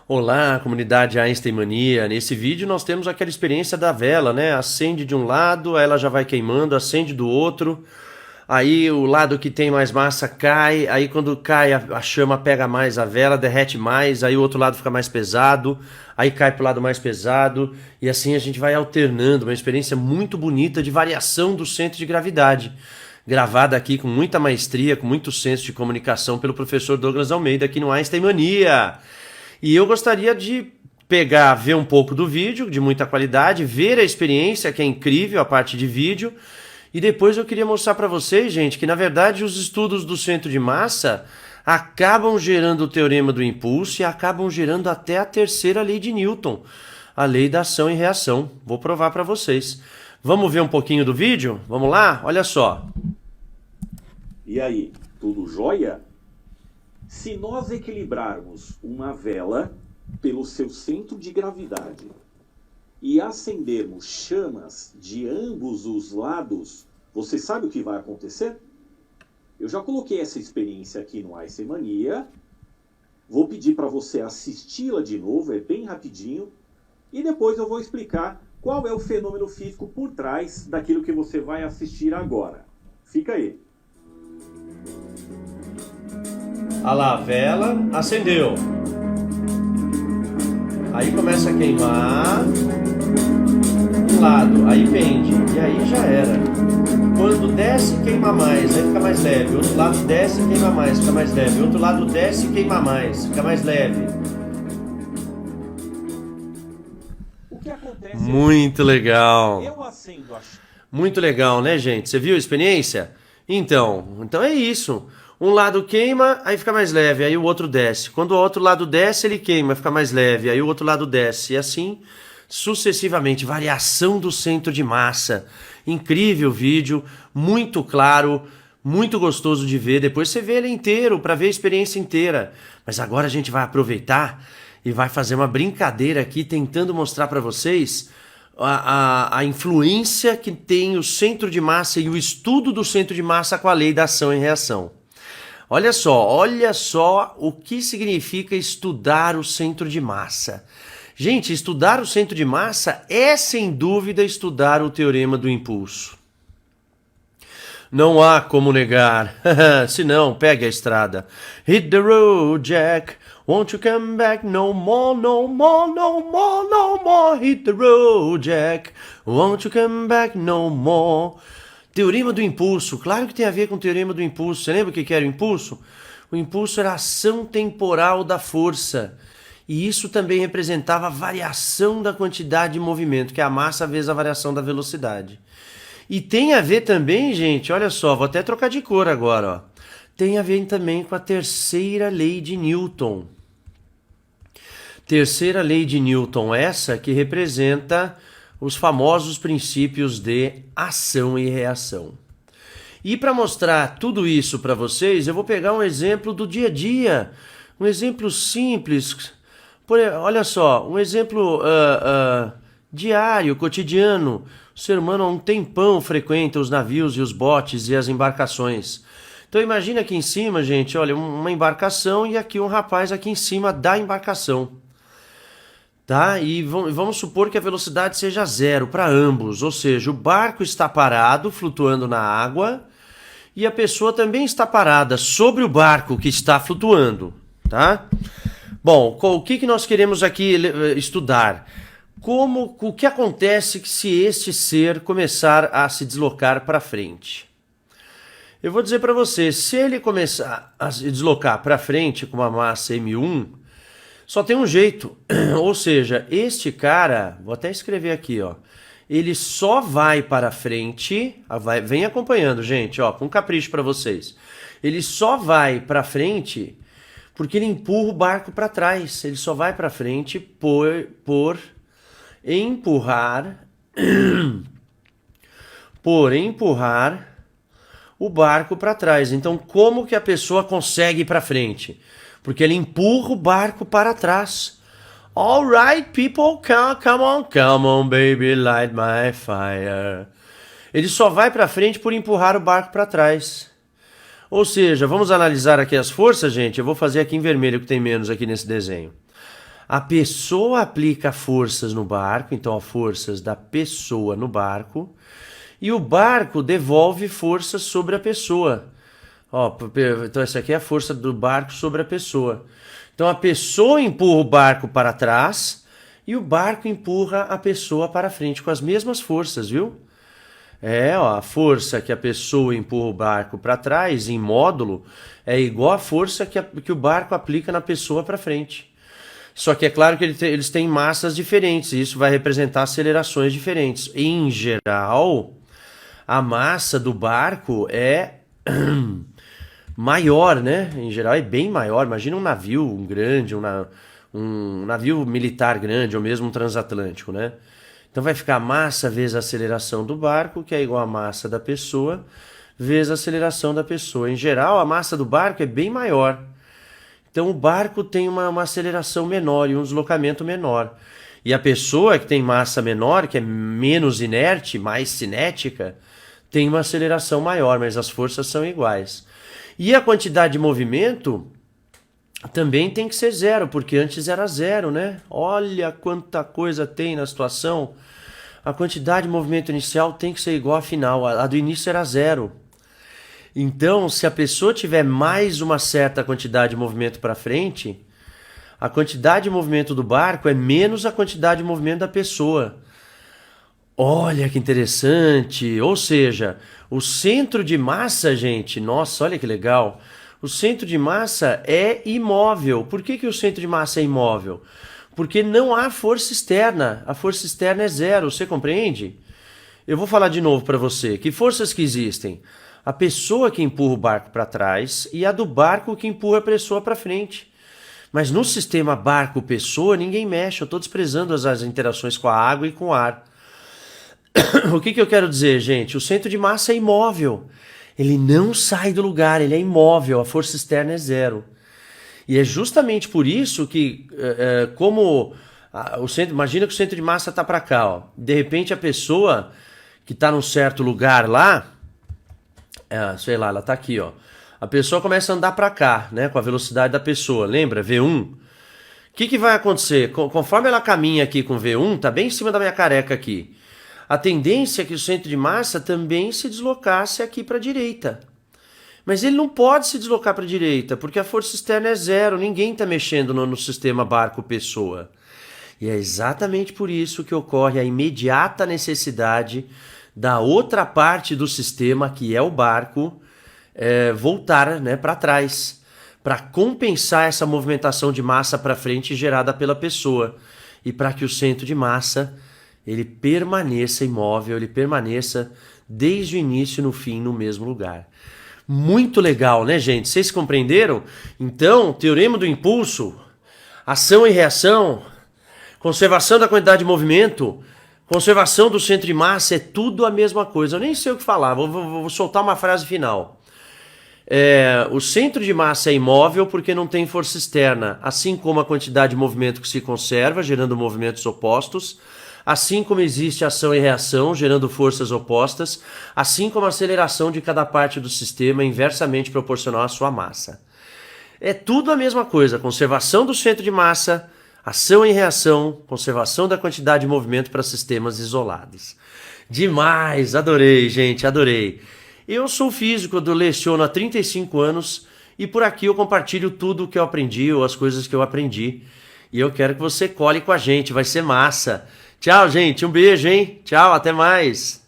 Olá, comunidade Einstein Mania. Nesse vídeo nós temos aquela experiência da vela, né? Acende de um lado, aí ela já vai queimando, acende do outro. Aí o lado que tem mais massa cai, aí quando cai a chama pega mais a vela, derrete mais, aí o outro lado fica mais pesado, aí cai pro lado mais pesado, e assim a gente vai alternando, uma experiência muito bonita de variação do centro de gravidade. Gravada aqui com muita maestria, com muito senso de comunicação pelo professor Douglas Almeida aqui no Einstein Mania. E eu gostaria de pegar, ver um pouco do vídeo, de muita qualidade, ver a experiência, que é incrível, a parte de vídeo, e depois eu queria mostrar para vocês, gente, que na verdade os estudos do centro de massa acabam gerando o teorema do impulso e acabam gerando até a terceira lei de Newton, a lei da ação e reação. Vou provar para vocês. Vamos ver um pouquinho do vídeo? Vamos lá? Olha só. E aí, tudo jóia? Se nós equilibrarmos uma vela pelo seu centro de gravidade e acendermos chamas de ambos os lados, você sabe o que vai acontecer? Eu já coloquei essa experiência aqui no Einstein Mania. Vou pedir para você assisti-la de novo, é bem rapidinho. E depois eu vou explicar qual é o fenômeno físico por trás daquilo que você vai assistir agora. Fica aí. Olha lá, a vela acendeu. Aí começa a queimar um lado, aí pende, e aí já era. Quando desce, queima mais, aí fica mais leve. Outro lado desce, queima mais, fica mais leve. Outro lado desce, queima mais, fica mais leve. O que acontece? Muito legal. Eu acendo a... Muito legal, né, gente? Você viu a experiência? Então é isso. Um lado queima, aí fica mais leve, aí o outro desce. Quando o outro lado desce, ele queima, fica mais leve, aí o outro lado desce. E assim, sucessivamente, variação do centro de massa. Incrível vídeo, muito claro, muito gostoso de ver. Depois você vê ele inteiro, para ver a experiência inteira. Mas agora a gente vai aproveitar e vai fazer uma brincadeira aqui, tentando mostrar para vocês a influência que tem o centro de massa e o estudo do centro de massa com a lei da ação e reação. Olha só o que significa estudar o centro de massa. Gente, estudar o centro de massa é sem dúvida estudar o teorema do impulso. Não há como negar. Se não, pegue a estrada. Hit the road, Jack. Won't you come back no more, no more, no more, no more. Hit the road, Jack. Won't you come back no more. Teorema do impulso, claro que tem a ver com o teorema do impulso. Você lembra o que era o impulso? O impulso era a ação temporal da força. E isso também representava a variação da quantidade de movimento, que é a massa vezes a variação da velocidade. E tem a ver também, gente, olha só, vou até trocar de cor agora, ó. Tem a ver também com a terceira lei de Newton. Terceira lei de Newton, essa que representa os famosos princípios de ação e reação. E para mostrar tudo isso para vocês, eu vou pegar um exemplo do dia a dia, um exemplo simples. Olha só, um exemplo diário, cotidiano. O ser humano há um tempão frequenta os navios e os botes e as embarcações. Então imagina aqui em cima, gente, olha, uma embarcação e aqui um rapaz aqui em cima da embarcação. Tá? E vamos supor que a velocidade seja zero para ambos, ou seja, o barco está parado, flutuando na água, e a pessoa também está parada sobre o barco que está flutuando. Tá? Bom, o que nós queremos aqui estudar? O que acontece se este ser começar a se deslocar para frente? Eu vou dizer para você, se ele começar a se deslocar para frente com uma massa m1, só tem um jeito, ou seja, este cara, vou até escrever aqui, ó, ele só vai para frente, vem acompanhando, gente, ó, com capricho para vocês. Ele só vai para frente porque ele empurra o barco para trás. Ele só vai para frente por empurrar o barco para trás. Então, como que a pessoa consegue ir para frente? Porque ele empurra o barco para trás. All right, people, come on, baby, light my fire. Ele só vai para frente por empurrar o barco para trás. Ou seja, vamos analisar aqui as forças, gente. Eu vou fazer aqui em vermelho, que tem menos aqui nesse desenho. A pessoa aplica forças no barco, então as forças da pessoa no barco, e o barco devolve forças sobre a pessoa. Ó, então essa aqui é a força do barco sobre a pessoa. Então a pessoa empurra o barco para trás e o barco empurra a pessoa para frente com as mesmas forças, viu? Ó, a força que a pessoa empurra o barco para trás em módulo é igual a força que o barco aplica na pessoa para frente. Só que é claro que eles têm massas diferentes e isso vai representar acelerações diferentes. Em geral, a massa do barco é maior, né? Em geral é bem maior. Imagina um navio grande, um navio militar grande ou mesmo um transatlântico, né? Então vai ficar a massa vezes a aceleração do barco, que é igual a massa da pessoa, vezes a aceleração da pessoa. Em geral, a massa do barco é bem maior. Então o barco tem uma aceleração menor e um deslocamento menor. E a pessoa que tem massa menor, que é menos inerte, mais cinética, tem uma aceleração maior, mas as forças são iguais. E a quantidade de movimento também tem que ser zero, porque antes era zero, né? Olha quanta coisa tem na situação. A quantidade de movimento inicial tem que ser igual à final. A do início era zero. Então, se a pessoa tiver mais uma certa quantidade de movimento para frente, a quantidade de movimento do barco é menos a quantidade de movimento da pessoa. Olha que interessante. Ou seja, o centro de massa, gente, nossa, olha que legal. O centro de massa é imóvel. Por que o centro de massa é imóvel? Porque não há força externa. A força externa é zero, você compreende? Eu vou falar de novo para você. Que forças que existem? A pessoa que empurra o barco para trás e a do barco que empurra a pessoa para frente. Mas no sistema barco-pessoa, ninguém mexe. Eu estou desprezando as interações com a água e com o ar. O que eu quero dizer, gente? O centro de massa é imóvel. Ele não sai do lugar, ele é imóvel. A força externa é zero. E é justamente por isso que, imagina que o centro de massa está para cá. Ó. De repente, a pessoa que está num certo lugar lá, sei lá, ela está aqui, ó. A pessoa começa a andar para cá, né, com a velocidade da pessoa. Lembra? V1. O que vai acontecer? Conforme ela caminha aqui com V1, tá bem em cima da minha careca aqui. A tendência é que o centro de massa também se deslocasse aqui para a direita. Mas ele não pode se deslocar para a direita, porque a força externa é zero. Ninguém está mexendo no sistema barco-pessoa. E é exatamente por isso que ocorre a imediata necessidade da outra parte do sistema, que é o barco, voltar, né, para trás, para compensar essa movimentação de massa para frente gerada pela pessoa e para que o centro de massa ele permaneça imóvel, ele permaneça desde o início e no fim no mesmo lugar. Muito legal, né, gente? Vocês compreenderam? Então, teorema do impulso, ação e reação, conservação da quantidade de movimento, conservação do centro de massa, é tudo a mesma coisa. Eu nem sei o que falar, vou soltar uma frase final. O centro de massa é imóvel porque não tem força externa, assim como a quantidade de movimento que se conserva, gerando movimentos opostos, assim como existe ação e reação, gerando forças opostas, assim como a aceleração de cada parte do sistema é inversamente proporcional à sua massa. É tudo a mesma coisa, conservação do centro de massa, ação e reação, conservação da quantidade de movimento para sistemas isolados. Demais, adorei, gente, adorei. Eu sou físico, eu leciono há 35 anos e por aqui eu compartilho tudo o que eu aprendi ou as coisas que eu aprendi. E eu quero que você cole com a gente, vai ser massa. Tchau, gente, um beijo, hein? Tchau, até mais.